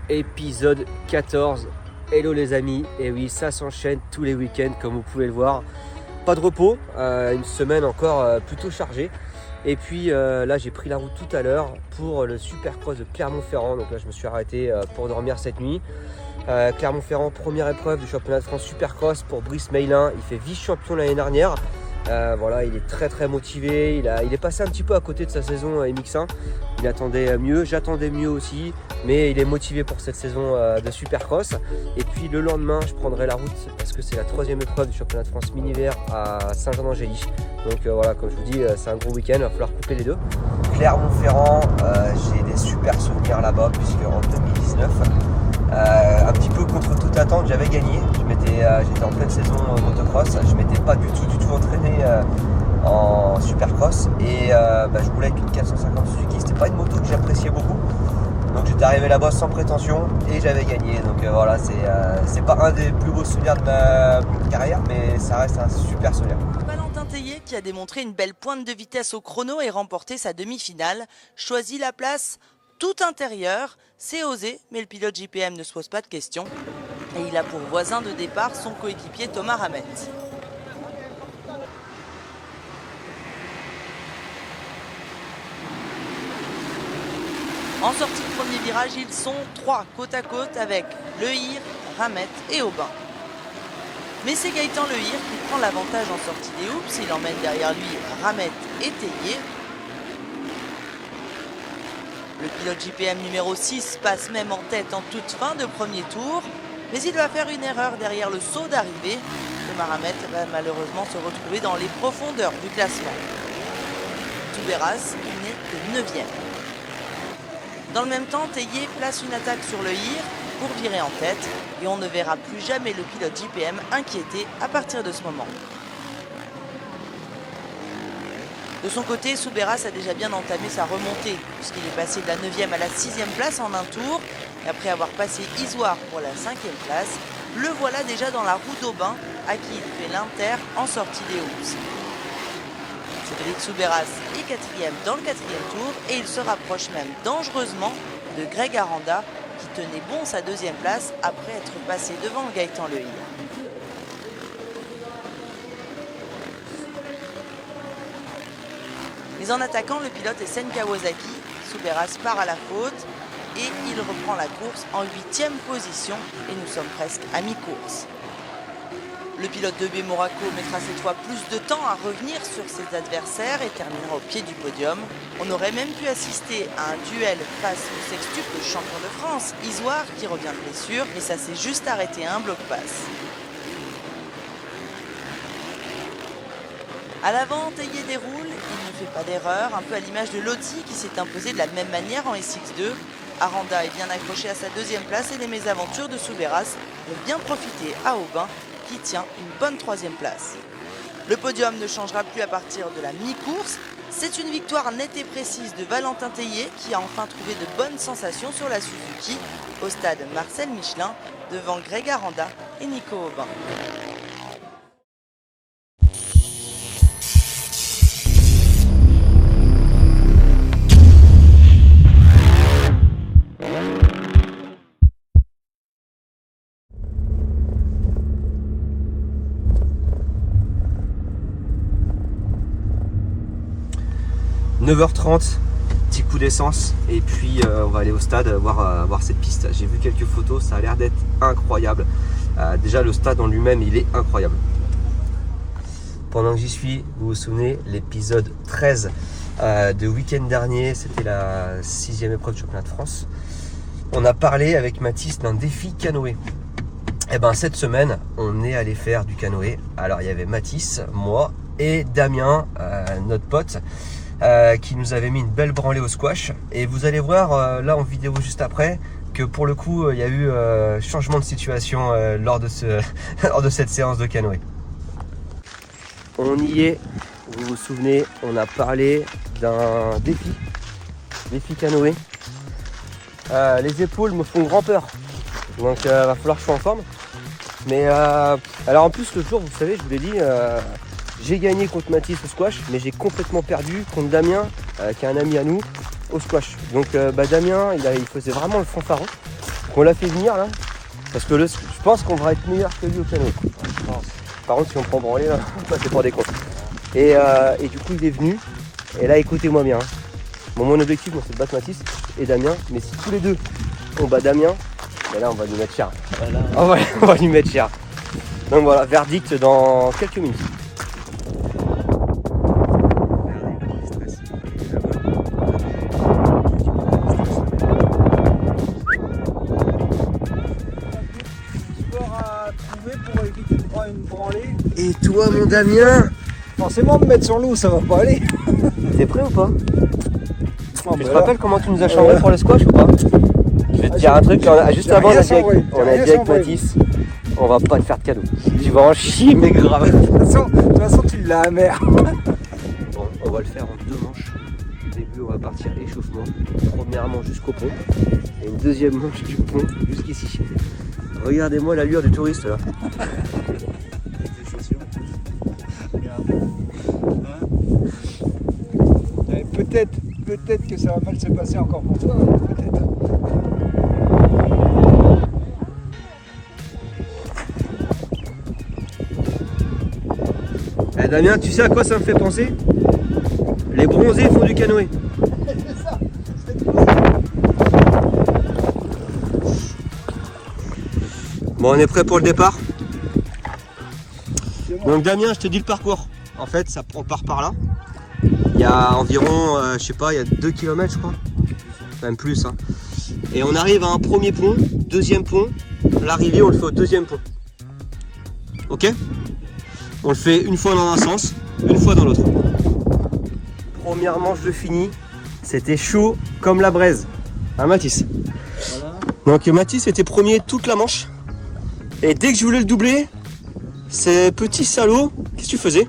épisode 14. Hello les amis, et oui, ça s'enchaîne tous les week-ends comme vous pouvez le voir. Pas de repos, une semaine encore plutôt chargée. Et puis là j'ai pris la route tout à l'heure pour le Supercross de Clermont-Ferrand. Donc là je me suis arrêté pour dormir cette nuit. Clermont-Ferrand, première épreuve du championnat de France Supercross pour Brice Meilin. Il fait vice-champion l'année dernière. Voilà, il est très motivé. Il est passé un petit peu à côté de sa saison MX1. Il attendait mieux, j'attendais mieux aussi. Mais il est motivé pour cette saison de Supercross. Et puis le lendemain, je prendrai la route parce que c'est la troisième épreuve du championnat de France mini-vert à Saint-Jean-d'Angély. Donc voilà, comme je vous dis, c'est un gros week-end, il va falloir couper les deux. Clermont-Ferrand, j'ai des super souvenirs là-bas puisque en 2019, un petit peu contre toute attente, j'avais gagné. J'étais en pleine saison motocross, je m'étais pas du tout entraîné en Supercross et je voulais qu'une 450 Suzuki. C'était pas une moto que j'appréciais beaucoup. Donc j'étais arrivé là-bas sans prétention et j'avais gagné. Donc voilà, c'est pas un des plus beaux souvenirs de ma carrière, mais ça reste un super souvenir. Valentin Tellier, qui a démontré une belle pointe de vitesse au chrono et remporté sa demi-finale, choisit la place tout intérieure. C'est osé, mais le pilote JPM ne se pose pas de questions. Et il a pour voisin de départ son coéquipier Thomas Ramette. En sortie de premier virage, ils sont trois côte à côte avec Lehir, Ramette et Aubin. Mais c'est Gaëtan Lehir qui prend l'avantage en sortie des hoops. Il emmène derrière lui Ramette et Tellier. Le pilote JPM numéro 6 passe même en tête en toute fin de premier tour. Mais il va faire une erreur derrière le saut d'arrivée. Thomas Ramette va malheureusement se retrouver dans les profondeurs du classement. Touberas n'est que 9e. Dans le même temps, Tellier place une attaque sur Lehir pour virer en tête et on ne verra plus jamais le pilote JPM inquiété à partir de ce moment. De son côté, Touberas a déjà bien entamé sa remontée puisqu'il est passé de la 9e à la 6e place en un tour. Et après avoir passé Isoire pour la 5e place, le voilà déjà dans la roue d'Aubin à qui il fait l'inter en sortie des hoops. Cédric Touberas est 4e dans le 4e tour et il se rapproche même dangereusement de Greg Aranda qui tenait bon sa 2e place après être passé devant Gaëtan Lehir. Mais en attaquant le pilote Sen Kawasaki, Touberas part à la faute et il reprend la course en 8e position et nous sommes presque à mi-course. Le pilote de B Moraco mettra cette fois plus de temps à revenir sur ses adversaires et terminera au pied du podium. On aurait même pu assister à un duel face au sextuple champion de France, Isoire, qui revient de blessure, mais ça s'est juste arrêté à un bloc-passe. À l'avant, Tellier déroule, il ne fait pas d'erreur, un peu à l'image de Lotti qui s'est imposé de la même manière en SX2. Aranda est bien accroché à sa 2e place et les mésaventures de Touberas vont bien profiter à Aubin qui tient une bonne 3e place. Le podium ne changera plus à partir de la mi-course. C'est une victoire nette et précise de Valentin Tellier qui a enfin trouvé de bonnes sensations sur la Suzuki au stade Marcel Michelin devant Greg Aranda et Nico Aubin. « 9h30, petit coup d'essence et puis on va aller au stade voir cette piste. J'ai vu quelques photos, ça a l'air d'être incroyable. Déjà le stade en lui-même il est incroyable. Pendant que j'y suis, vous vous souvenez, l'épisode 13 de week-end dernier, c'était la 6e épreuve du championnat de France. On a parlé avec Mathis d'un défi canoë. Et ben cette semaine, on est allé faire du canoë. Alors il y avait Mathis, moi et Damien, notre pote, qui nous avait mis une belle branlée au squash. Et vous allez voir là en vidéo juste après que pour le coup il y a eu changement de situation lors de cette séance de canoë. On y est, vous vous souvenez, on a parlé d'un défi canoë. Les épaules me font grand peur, donc va falloir que je sois en forme. Mais alors en plus le jour, vous savez, je vous l'ai dit, j'ai gagné contre Mathis au squash, mais j'ai complètement perdu contre Damien, qui est un ami à nous, au squash. Donc Damien, il faisait vraiment le fanfaron qu'on l'a fait venir là. Parce que je pense qu'on va être meilleur que lui au canoë. Par contre, si on prend branlé là, c'est pour des cons. Et du coup, il est venu. Et là, écoutez-moi bien. Bon, mon objectif, c'est de battre Mathis et Damien. Mais si tous les deux, on bat Damien, ben là, on va lui mettre cher. Voilà. On va lui mettre cher. Donc voilà, verdict dans quelques minutes. Et toi, mon Damien? Forcément, me mettre sur l'eau, ça va pas aller. T'es prêt ou pas? Non, Tu te rappelles comment tu nous as chambré pour le squash ou pas? Je vais te dire un truc, juste avant on a dit avec Mathis, on va pas te faire de cadeau. Tu vas en chier mais grave. De toute façon tu l'as amer. Bon, on va le faire en 2 manches. Au début on va partir échauffement. Première manche jusqu'au pont. Et une deuxième manche du pont jusqu'ici. Regardez-moi l'allure du touriste là. Peut-être que ça va mal se passer encore pour toi, peut-être. Eh Damien, tu sais à quoi ça me fait penser? Les bronzés font du canoë. C'est ça. Bon, on est prêt pour le départ. Donc Damien, je te dis le parcours. En fait, on part par là. Il y a environ, je sais pas, il y a 2 km je crois. Même plus. Hein. Et on arrive à un premier pont, deuxième pont. L'arrivée, on le fait au deuxième pont. Ok? On le fait une fois dans un sens, une fois dans l'autre. Première manche de fini. C'était chaud comme la braise. Hein Mathis? Voilà. Donc Mathis était premier toute la manche. Et dès que je voulais le doubler, ces petits salauds, qu'est-ce que tu faisais?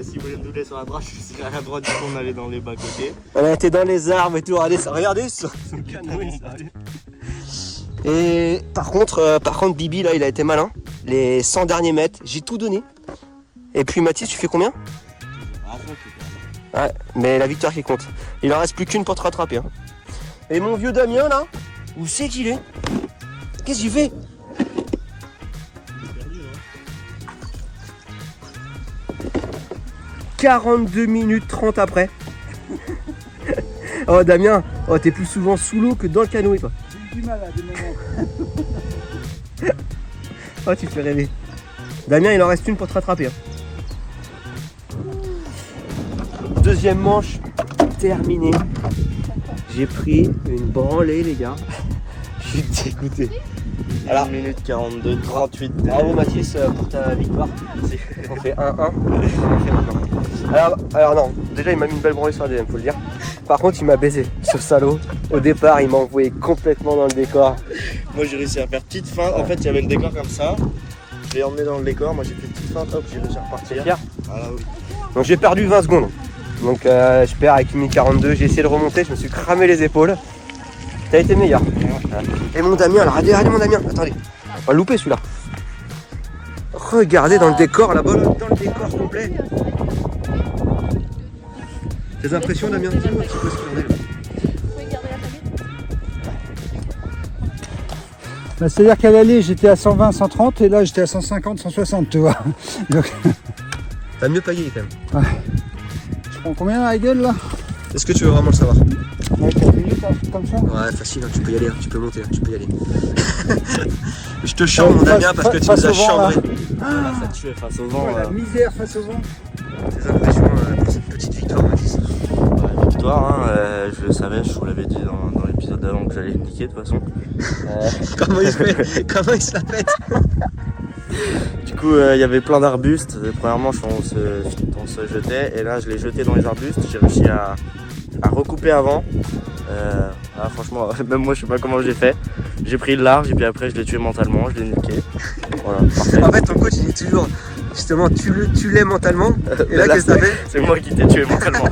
Si vous voulez me doubler sur la droite, je suis à la droite, du coup on allait dans les bas côtés. On était dans les arbres et tout, regardez ce canoë, ça. Et par contre Bibi là il a été malin. Les 100 derniers mètres, j'ai tout donné. Et puis Mathis, tu fais combien? Ouais, mais la victoire qui compte. Il en reste plus qu'une pour te rattraper. Hein. Et mon vieux Damien là, où c'est qu'il est? Qu'est-ce qu'il fait? 42 minutes 30 après. Oh Damien, oh, t'es plus souvent sous l'eau que dans le canoë toi. J'ai eu du mal à des moments. Oh tu fais rêver. Damien il en reste une pour te rattraper. Hein. Deuxième manche terminée. J'ai pris une branlée les gars. Je suis dégoûté. Alors, 1 minute 42, 38. Bravo Mathis pour ta victoire. On fait 1-1. Alors non, déjà il m'a mis une belle branlée sur la deuxième, faut le dire. Par contre il m'a baisé, ce salaud. Au départ il m'a envoyé complètement dans le décor. Moi j'ai réussi à faire petite feinte. En fait il y avait le décor comme ça. Je l'ai emmené dans le décor, moi j'ai fait petite feinte, hop, j'ai réussi à repartir. Fier. Voilà, oui. Donc j'ai perdu 20 secondes. Donc je perds avec 1 minute 42, j'ai essayé de remonter, je me suis cramé les épaules. T'as été meilleur. Et mon Damien, alors regardez mon Damien, attendez, on va louper celui-là. Regardez dans le décor là-bas, dans le décor complet. Tes impressions Damien, dis-moi un petit peu ce qu'il en est là. Bah, c'est-à-dire qu'à l'aller j'étais à 120, 130 et là j'étais à 150, 160 tu vois. Donc... T'as mieux payé quand même. Ouais. Je prends combien à la gueule là? Est-ce que tu veux vraiment le savoir? Ouais, 4 minutes, un truc comme ça. Ouais, facile, hein, tu peux y aller, hein, tu peux monter, hein, tu peux y aller. Je te chambre mon Damien parce que tu nous as chambré. Voilà, ça tuait face au vent. La misère face au vent. Tes impressions pour cette petite victoire Mathis? Victoire, hein, je le savais, je vous l'avais dit dans l'épisode d'avant que j'allais le niquer de toute façon. Comment il fait? Comment il se la pète? Du coup, il y avait plein d'arbustes. Premièrement, on se jetait et là je l'ai jeté dans les arbustes. J'ai réussi à recouper avant. Franchement, même moi je sais pas comment j'ai fait. J'ai pris le large et puis après je l'ai tué mentalement, je l'ai niqué. Voilà, parfait. En fait ton coach il dit toujours justement tu l'aies mentalement et là qu'est-ce que t'as fait? C'est moi qui t'ai tué mentalement.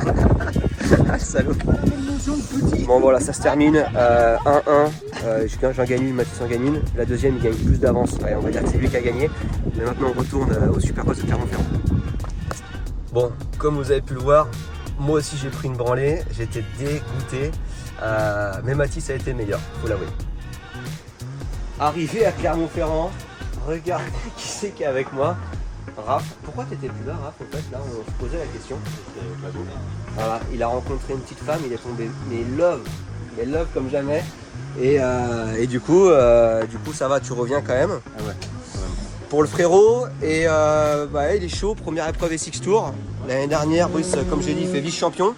Ah salaud. Bon voilà ça se termine 1-1. J'en gagne une, Mathis en gagne une. La deuxième il gagne plus d'avance. Ouais, on va dire que c'est lui qui a gagné. Mais maintenant on retourne au Supercross de Clermont-Ferrand. Bon comme vous avez pu le voir, moi aussi j'ai pris une branlée, j'étais dégoûté. Mais Mathis a été meilleur, faut l'avouer. Arrivé à Clermont-Ferrand, regardez qui c'est qui est avec moi. Raph. Pourquoi t'étais plus là, Raph? En fait, là, on se posait la question. Voilà, il a rencontré une petite femme, il est tombé mais love comme jamais. Et du coup, ça va, tu reviens quand même. Ah ouais. Pour le frérot, et bah, il est chaud, première épreuve Essex Tour. L'année dernière, Brice, comme j'ai dit, il fait vice-champion.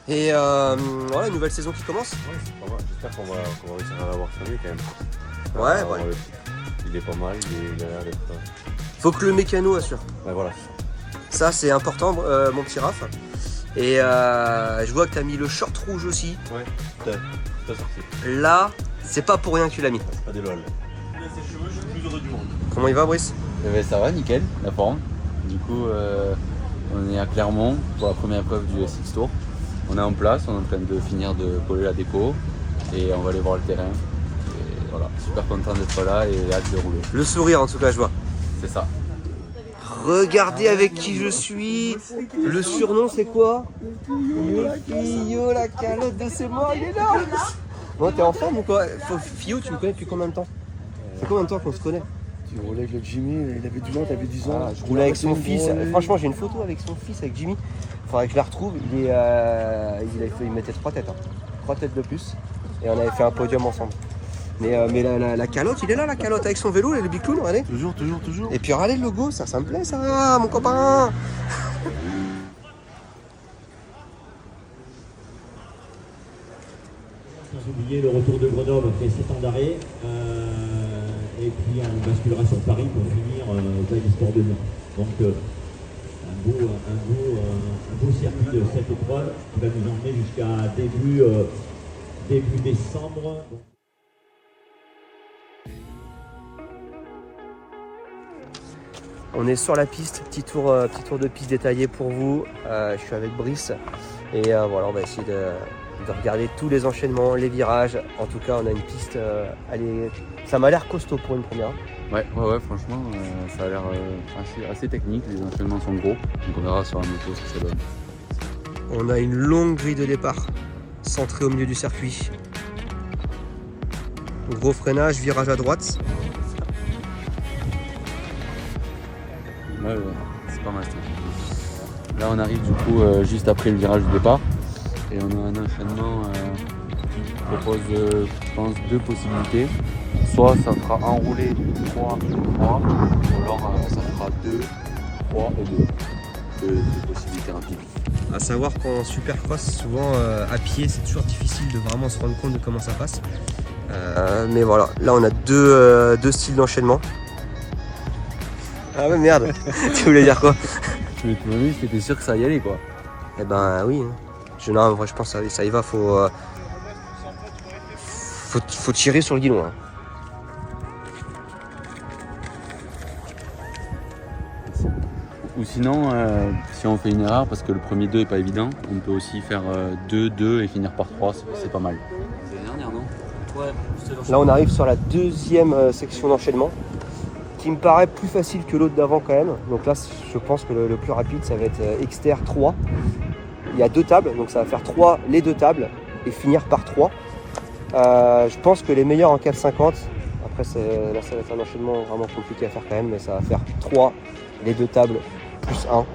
Et voilà, nouvelle saison qui commence. Ouais, c'est pas mal. J'espère qu'on va réussir à l'avoir cette année quand même. Ouais, voilà. Il est pas mal, il a l'air d'être. Faut que le mécano assure. Ouais, voilà. Ça, c'est important, mon petit Raph. Et je vois que tu as mis le short rouge aussi. Ouais, tout à sorti. Là, c'est pas pour rien que tu l'as mis. C'est pas des lol. Ses cheveux, je suis le plus heureux du monde. Comment il va, Brice? Eh ben, ça va, nickel, la forme. Du coup, on est à Clermont pour la première épreuve du Essex Tour. On est en place, on est en train de finir de coller la déco et on va aller voir le terrain. Et voilà, super content d'être là et hâte de rouler. Le sourire, en tout cas, je vois. C'est ça. Regardez avec qui je suis. Le surnom, c'est quoi? Le Fio, la calotte de ses morts, il est là. Bon, t'es en forme ou quoi? Fio, tu me connais depuis combien de temps? C'est combien de temps qu'on se connaît? Tu roulais avec le Jimmy, il avait 10 ans, t'avais 10 ans. Je roulais avec son fils. Franchement, j'ai une photo avec son fils, avec Jimmy. Faudrait que je la retrouve. Il mettait 3 têtes. 3 têtes de plus. Et on avait fait un podium ensemble. Mais la calotte, il est là, la calotte, avec son vélo, le big clown, regardez. Toujours. Et puis regardez le logo, ça me plaît, ça, mon copain. Sans oublier le retour de Grenoble après 7 ans d'arrêt. Et puis on basculera sur Paris pour finir Daily Sport de Lyon. Donc un beau circuit de cette épreuve qui va nous emmener jusqu'à début décembre. On est sur la piste, petit tour de piste détaillé pour vous. Je suis avec Brice et voilà, on va essayer de regarder tous les enchaînements, les virages. En tout cas, on a une piste, ça m'a l'air costaud pour une première. Ouais, franchement, ça a l'air assez technique, les enchaînements sont gros. Donc on verra sur la moto ce que ça donne. On a une longue grille de départ, centrée au milieu du circuit. Gros freinage, virage à droite. Ouais, c'est pas mal ça. Là on arrive du coup juste après le virage du départ et on a un enchaînement qui propose je pense 2 possibilités. Soit ça fera enrouler 3, 3 ou alors ça fera 2, 3 et 2. Deux possibilités rapides. À savoir qu'en supercross, souvent à pied, c'est toujours difficile de vraiment se rendre compte de comment ça passe. Mais voilà, là on a deux styles d'enchaînement. Ah ouais, merde. Tu voulais dire quoi? Tu m'as dit que t'étais sûr que ça y allait quoi. Eh ben oui. Non, en vrai, je pense que ça y va. Faut tirer sur le guidon. Hein. Ou sinon, si on fait une erreur, parce que le premier 2 est pas évident, on peut aussi faire 2, 2 et finir par 3, c'est pas mal. C'est la dernière, non? Ouais. Là, on arrive sur la deuxième section d'enchaînement, qui me paraît plus facile que l'autre d'avant quand même. Donc là, je pense que le plus rapide, ça va être Exter 3. Il y a 2 tables, donc ça va faire 3 les 2 tables et finir par 3. Je pense que les meilleurs en 4,50, après là ça va être un enchaînement vraiment compliqué à faire quand même, mais ça va faire 3 les 2 tables plus 1.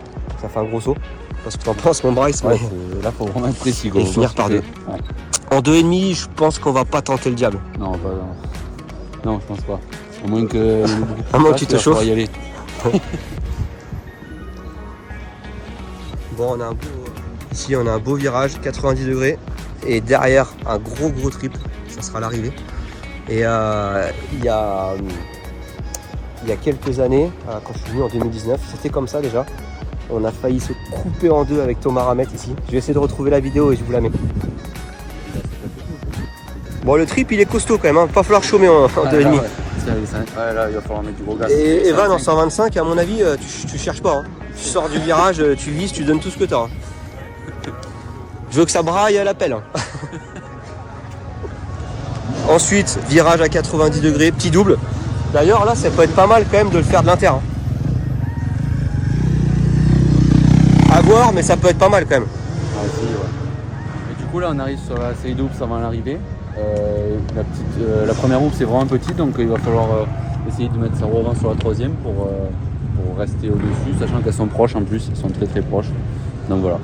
Ça fait un gros saut. Parce que t'en penses, mon Bryce, ouais, là faut vraiment être précis. Et finir par 2. Ouais. En 2,5, je pense qu'on va pas tenter le diable. Non, non, je pense pas. À moins que tu te chauffes. Y aller. Bon, ici on a un beau virage, 90 degrés. Et derrière, un gros trip. Ça sera l'arrivée. Et il y a quelques années, quand je suis venu en 2019, c'était comme ça déjà. On a failli se couper en deux avec Thomas Ramette ici. Je vais essayer de retrouver la vidéo et je vous la mets. Bon, le trip il est costaud quand même, hein. Pas falloir chômer en 2,5. Ouais, là il va falloir mettre du gros gaz. Et Evan en 125, à mon avis, tu cherches pas. Hein. Tu sors du virage, tu vises, tu donnes tout ce que t'as. Hein. Je veux que ça braille à l'appel. Hein. Ensuite, virage à 90 degrés, petit double. D'ailleurs, là, ça peut être pas mal quand même de le faire de l'inter. Hein. À voir, mais ça peut être pas mal quand même. Ah, si, ouais. Et du coup, là, on arrive sur la série double, ça va à l'arrivée. La première roue c'est vraiment petit, donc il va falloir essayer de mettre sa roue avant sur la troisième pour rester au-dessus, sachant qu'elles sont proches en plus, elles sont très très proches. Donc voilà.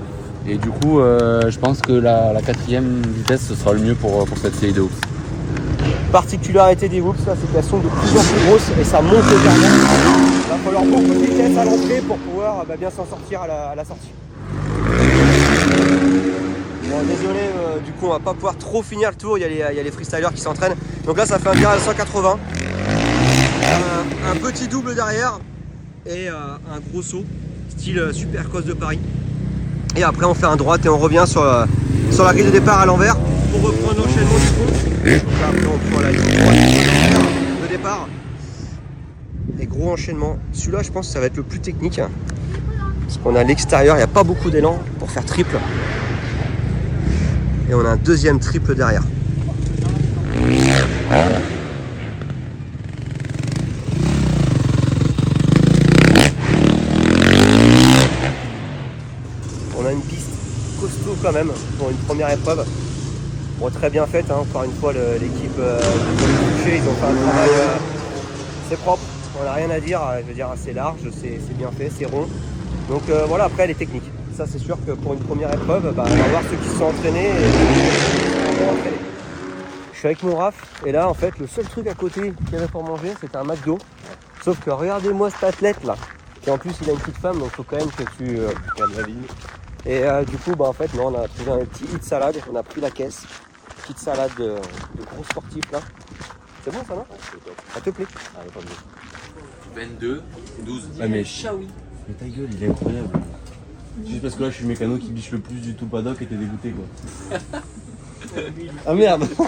Et du coup, je pense que la quatrième vitesse ce sera le mieux pour cette série de hoops. Particularité des hoops, là, c'est qu'elles sont de plus en plus grosses et ça monte légèrement. Il va falloir beaucoup de vitesse à l'entrée pour pouvoir bien s'en sortir à la sortie. Bon, désolé, du coup on va pas pouvoir trop finir le tour, il y a les freestylers qui s'entraînent. Donc là ça fait un virage à 180, un petit double derrière et un gros saut, style Supercross de Paris. Et après on fait un droite et on revient sur la grille de départ à l'envers pour reprendre l'enchaînement du pont. Donc là après on prend la ligne droite de départ. Et gros enchaînement, celui-là je pense que ça va être le plus technique. Parce qu'on a l'extérieur, il n'y a pas beaucoup d'élan pour faire triple. Et on a un deuxième triple derrière. On a une piste costaud quand même pour une première épreuve. Bon, très bien faite, hein. Encore une fois l'équipe de toucher, ils ont fait un travail c'est propre, on n'a rien à dire, je veux dire c'est large, c'est bien fait, c'est rond. Donc voilà, après elle est technique. Ça c'est sûr que pour une première épreuve, on va voir ceux qui se sont entraînés Je suis avec mon Raph et là en fait le seul truc à côté qu'il y avait pour manger c'était un McDo. Sauf que regardez-moi cet athlète là, qui en plus il a une petite femme donc il faut quand même que tu regardes la ligne. Et du coup en fait non, on a trouvé un petit hit salade, on a pris la caisse. Petite salade de gros sportifs là. C'est bon ça non? Ça te plaît? Ah, pas mieux. 22, 12. Ah, mais mais ta gueule, il est incroyable. Juste parce que là je suis le mécano qui biche le plus du tout paddock et t'es dégoûté quoi. Ah merde. En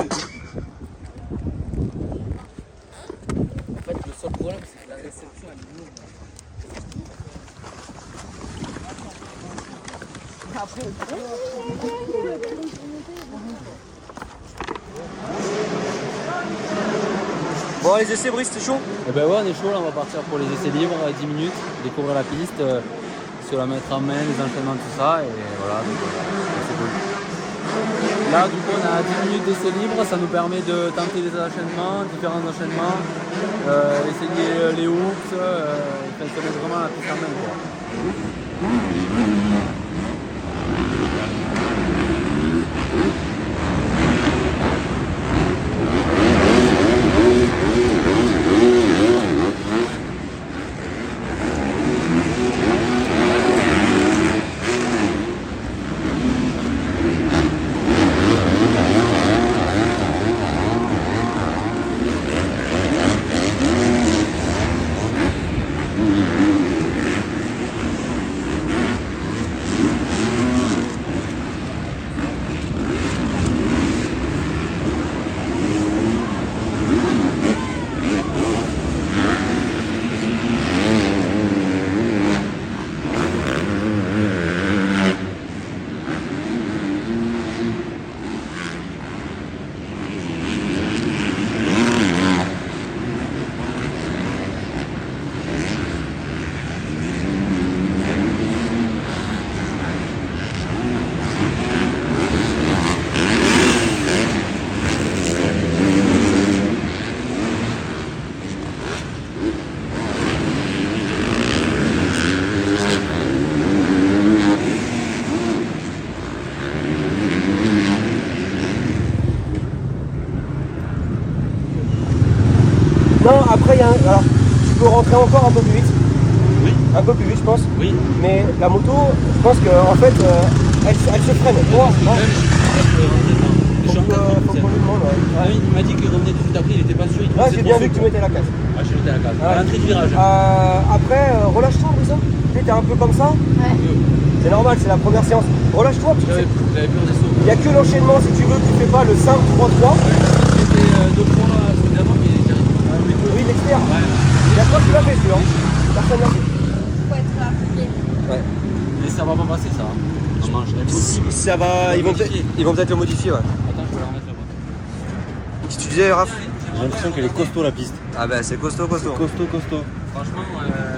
fait, le seul problème, c'est que la réception elle est lourde. Bon les essais Brice, t'es chaud? Eh ben ouais, on est chaud, là on va partir pour les essais libres, 10 minutes, découvrir la piste, se la mettre en main, les enchaînements, tout ça, et voilà, donc c'est cool. Là du coup on a 10 minutes d'essais libres, ça nous permet de tenter des enchaînements, différents enchaînements, essayer les hoops, se mettre vraiment la piste en main quoi. Non, après, alors, tu peux rentrer encore un peu plus vite. Oui. Un peu plus vite, je pense. Oui. Mais la moto, je pense qu'en fait, elle se freine. Moi, non. Faut qu'on lui demande, ouais. Ah oui, il m'a dit qu'il revenait tout de suite après, il était pas sûr. Là, j'ai bien vu que tu mettais la casse. Ah, j'ai jeté la case. Ouais. À l'entrée du virage. Après, relâche-toi, Brisa. Tu es un peu comme ça. Ouais. C'est normal, c'est la première séance. Relâche-toi, parce que J'avais peur des sauts. il n'y a que l'enchaînement, si tu veux, tu fais pas le 5-3-3. J'étais 2 fois évidemment, mais j'arrive. Oui, l'expert. Ouais. Il y a toi qui l'as fait, celui-là. Personne l'a fait. Faut être appliqué. Ouais. Mais ça va pas passer ça. On mange. Ça va, ils vont peut-être le modifier, ouais. Attends, je vais la remettre là-bas. Si tu disais, Raph. J'ai l'impression qu'elle est costaud la piste. Ah bah c'est costaud. Costaud. Franchement,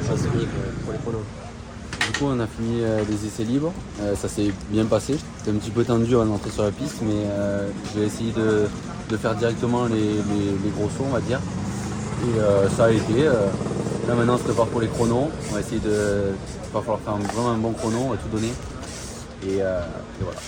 Ça c'est unique pour les pronos. du coup, on a fini les essais libres. Ça s'est bien passé. C'était un petit peu tendu avant d'entrer sur la piste, mais j'ai essayé de faire directement les gros sauts, on va dire. Et ça a été. Là maintenant, on se prépare pour les chronos. On va essayer de. Il va falloir faire vraiment un bon chrono, on va tout donner. Et voilà.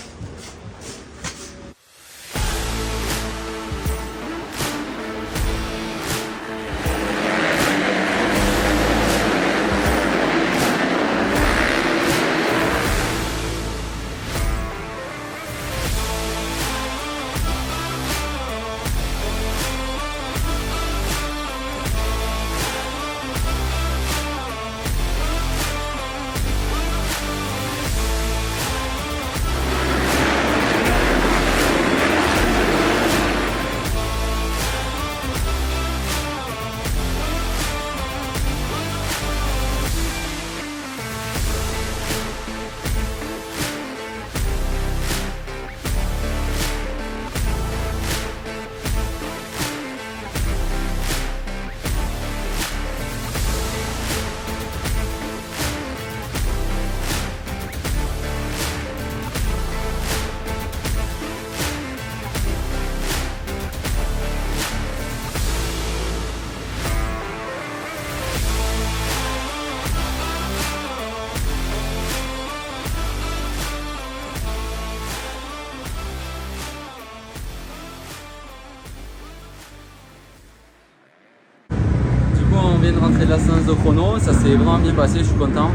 On vient de rentrer de la séance de chrono, ça s'est vraiment bien passé, je suis content.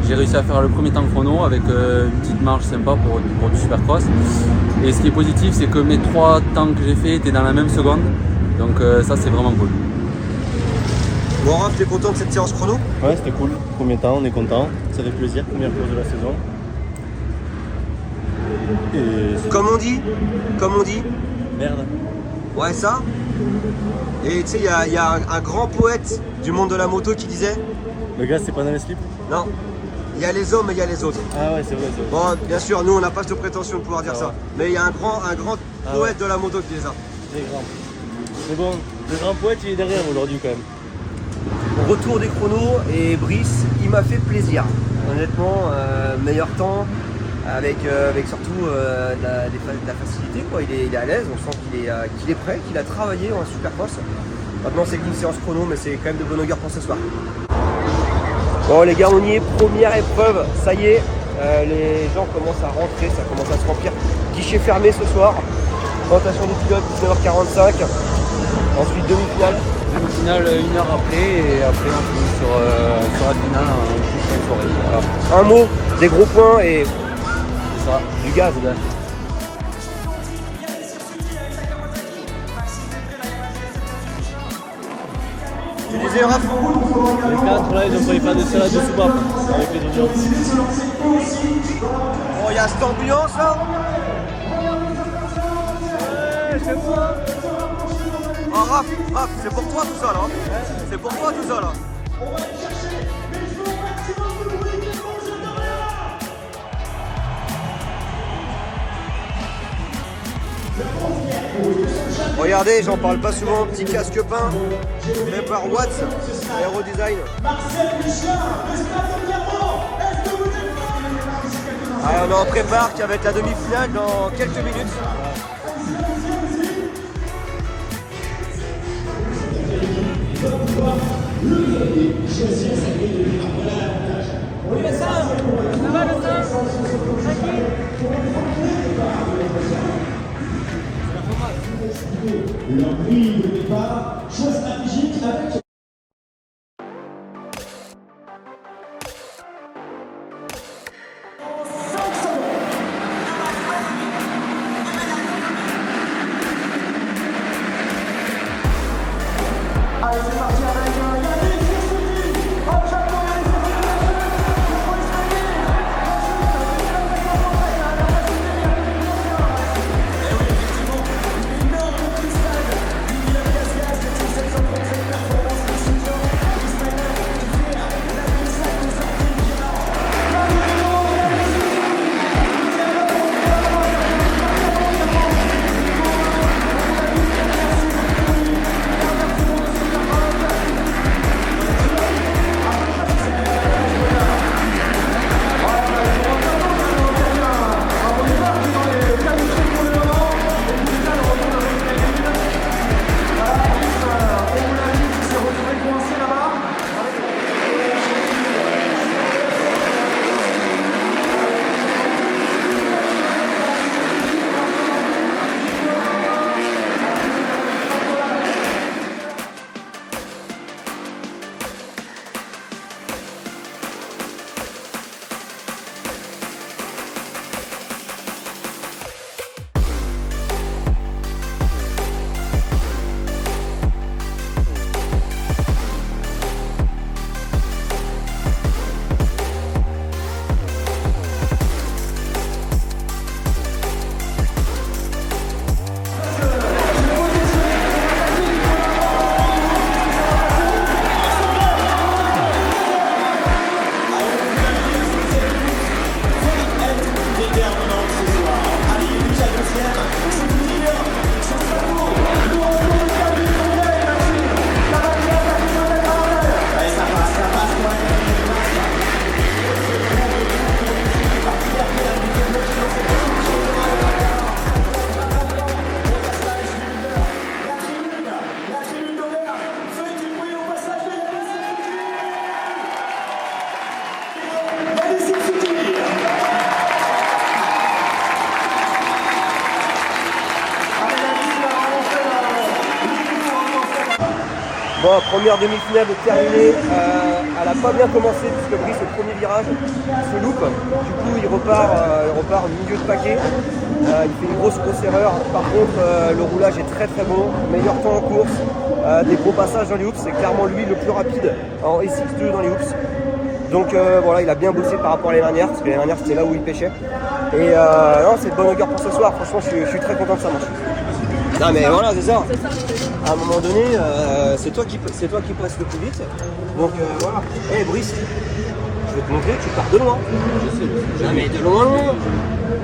J'ai réussi à faire le premier temps chrono avec une petite marge sympa pour du supercross. Et ce qui est positif, c'est que mes 3 temps que j'ai fait étaient dans la même seconde, donc ça c'est vraiment cool. Bon Raph, t'es content de cette séance chrono? Ouais, c'était cool. Premier temps, on est content. Ça fait plaisir, première course de la saison. Et Comme on dit, merde. ouais ça. Et tu sais, il y a un grand poète du monde de la moto qui disait, Le gars, c'est pas dans les slips? non, il y a les hommes et il y a les autres. Ah ouais, c'est vrai. Bon, bien sûr, nous on n'a pas de prétention de pouvoir dire ça, mais il y a un grand poète de la moto qui dit ça. C'est grand. Mais bon, le grand poète, il est derrière aujourd'hui quand même. Retour des chronos et Brice, il m'a fait plaisir. Honnêtement, meilleur temps avec surtout de la facilité, quoi. Il est à l'aise, on sent qu'il est prêt, qu'il a travaillé en supercross. Maintenant c'est qu'une séance chrono, mais c'est quand même de bonne augure pour ce soir. Bon les gars, on y est, première épreuve, ça y est, les gens commencent à rentrer, ça commence à se remplir. Guichet fermé ce soir, présentation des pilotes 19h45, ensuite demi-finale. Demi-finale 1 heure après, et après on finit sur la finale en fin de soirée. Voilà. Un mot, des gros points et C'est ça. du gaz. Tu disais Raph? Les 4 là, ils ont failli faire des salades de soupape avec les oignons. Oh, il y a cette ambiance là. Ouais, c'est moi. Oh Raph, c'est pour toi tout ça là. C'est pour toi tout ça là. Regardez, j'en parle pas souvent, petit casque peint fait par Watts, Aero Design. Allez, on est en prépare qui va être la demi-finale dans quelques minutes. Bon, première demi-finale est terminée. Elle n'a pas bien commencé puisque Brice au premier virage se loupe. Du coup, il repart au milieu de paquet. Il fait une grosse erreur. Par contre, le roulage est très très bon. Meilleur temps en course. Des gros passages dans les hoops. C'est clairement lui le plus rapide en SX2 dans les hoops. Donc voilà, il a bien bossé par rapport à l'année dernière, parce que l'année dernière c'était là où il pêchait. Et non, c'est de bonne augure pour ce soir. Franchement, je suis très content de sa manche. Non mais voilà, c'est ça. À un moment donné, c'est toi qui passes le plus vite. Donc voilà. Eh Brice, je vais te montrer, tu pars de loin. Je sais. Non mais de loin.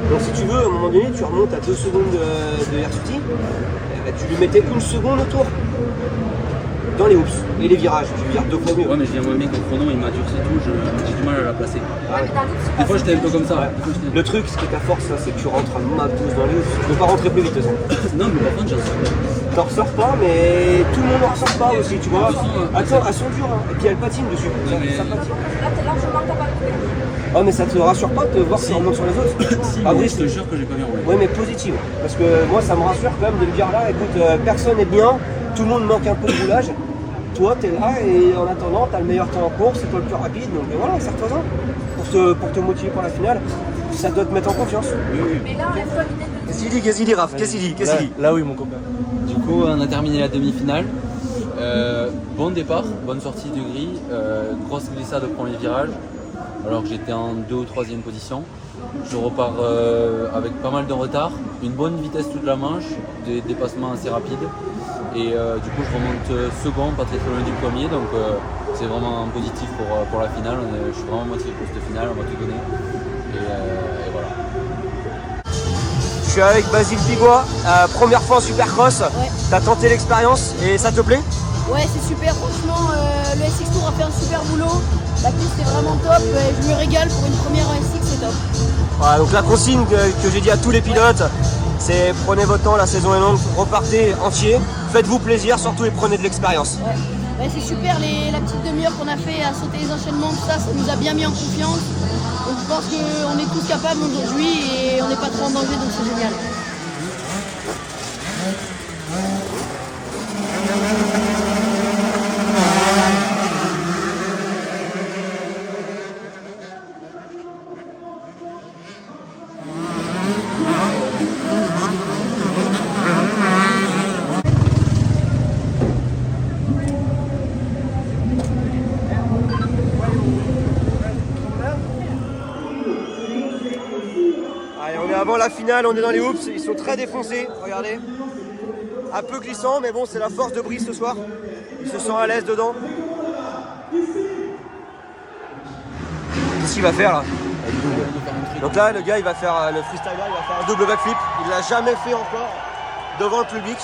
Donc si tu veux, à un moment donné, tu remontes à 2 secondes de Hirsuti. Tu lui mettais une seconde au tour. Dans les hoops et les virages, tu veux dire 2 fois mieux. Ouais, mais je viens voir bien qu'au chrono il m'a durci tout, j'ai du mal à la placer. Ah ouais. Des fois j'étais un peu comme ça. Ouais. Le truc, ce qui est ta force, c'est que tu rentres à ma pouce dans les hoops. Tu peux pas rentrer plus vite de ça. Non, mais par contre, j'en sors pas. T'en ressors pas, mais tout le monde en ressort pas aussi, tu vois. Attends, elles sont dures, hein. Et puis elles patinent dessus. Ouais, mais... Ça patine. Là, t'es largement capable de gagner. Oh, mais ça te rassure pas de voir si on remonte sur les autres. Si, ah oui, je te jure que j'ai pas bien roulé. Oui, mais positive. Parce que moi, ça me rassure quand même de me dire là, écoute, personne n'est bien, tout le monde manque un peu de roulage. Toi, t'es là et en attendant, t'as le meilleur temps en course, c'est toi le plus rapide, donc voilà, serre-toi-en pour te motiver pour la finale. Ça doit te mettre en confiance. Mais là, enlève-toi l'idée de... Qu'est-ce qu'il dit, Raph? Qu'est-ce qu'il dit? Là oui, mon copain. Du coup, on a terminé la demi-finale. Bon départ, bonne sortie de grille, grosse glissade au premier virage, alors que j'étais en 2 ou 3e position. Je repars avec pas mal de retard, une bonne vitesse toute la manche, des dépassements assez rapides. Et du coup, je remonte second, pas très loin du premier, donc c'est vraiment positif pour la finale. Je suis vraiment motivé pour cette finale, on va tout donner. Et voilà. Je suis avec Basile Pigua, première fois en Supercross. Ouais. T'as tenté l'expérience et ça te plaît? Ouais, c'est super, franchement, le SX Tour a fait un super boulot. La piste est vraiment top, je me régale pour une première en SX, c'est top. Voilà, donc la consigne que j'ai dit à tous les pilotes, c'est prenez votre temps, la saison est longue, repartez entier, faites-vous plaisir surtout et prenez de l'expérience. Ouais. C'est super, la petite demi-heure qu'on a fait à sauter les enchaînements, tout ça, ça nous a bien mis en confiance. Donc je pense qu'on est tous capables aujourd'hui et on n'est pas trop en danger, donc c'est génial. Allez, on est avant la finale, on est dans les hoops, ils sont très défoncés, regardez. Un peu glissant, mais bon, c'est la force de Brice ce soir. Il se sent à l'aise dedans. Qu'est-ce qu'il va faire là? Donc là, le gars, il va faire le freestyler, il va faire un double backflip. Il l'a jamais fait encore devant le public.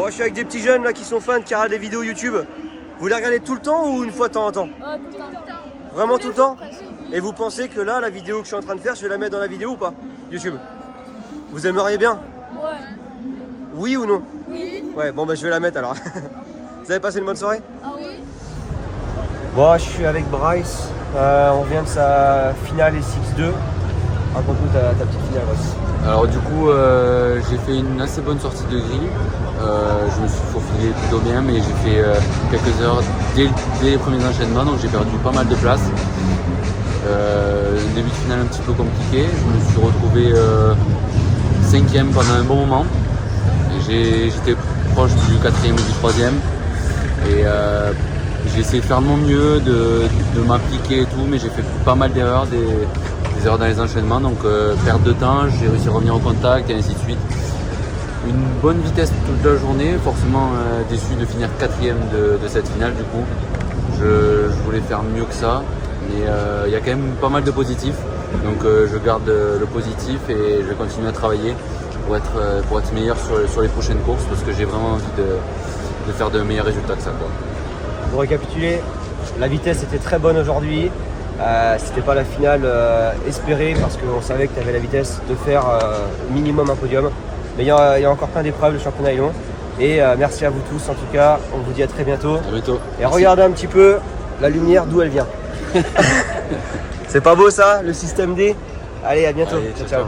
Bon, je suis avec des petits jeunes là qui sont fans, qui regardent des vidéos YouTube. Vous les regardez tout le temps ou une fois de temps en temps? Tout le temps. Vraiment tout le temps? Et vous pensez que là, la vidéo que je suis en train de faire, je vais la mettre dans la vidéo ou pas? YouTube. Vous aimeriez bien? Ouais. Oui ou non? Oui. Ouais, bon bah je vais la mettre alors. Vous avez passé une bonne soirée? Ah oui. Bon, je suis avec Bryce. On vient de sa finale SX2. Raconte-nous ta petite finale, Bryce. Alors du coup, j'ai fait une assez bonne sortie de grille. Je me suis faufilé plutôt bien, mais j'ai fait quelques heures dès les premiers enchaînements, donc j'ai perdu pas mal de place. Début de finale un petit peu compliqué. Je me suis retrouvé 5e pendant un bon moment. J'étais proche du 4e ou du 3e. Et j'ai essayé de faire de mon mieux, de m'appliquer et tout, mais j'ai fait pas mal d'erreurs, des erreurs dans les enchaînements, donc perte de temps, j'ai réussi à revenir au contact et ainsi de suite. Une bonne vitesse toute la journée, forcément déçu de finir 4e de cette finale du coup. Je voulais faire mieux que ça, mais il y a quand même pas mal de positifs, donc je garde le positif et je vais continuer à travailler pour être meilleur sur les prochaines courses, parce que j'ai vraiment envie de faire de meilleurs résultats que ça, quoi. Pour récapituler, la vitesse était très bonne aujourd'hui. C'était pas la finale espérée parce qu'on savait que tu avais la vitesse de faire minimum un podium. Mais il y a encore plein d'épreuves, le championnat est long. Et merci à vous tous en tout cas, on vous dit à très bientôt. À bientôt. Et Merci. regardez un petit peu la lumière d'où elle vient. C'est pas beau ça, le système D? Allez, à bientôt. Allez, ciao, ciao.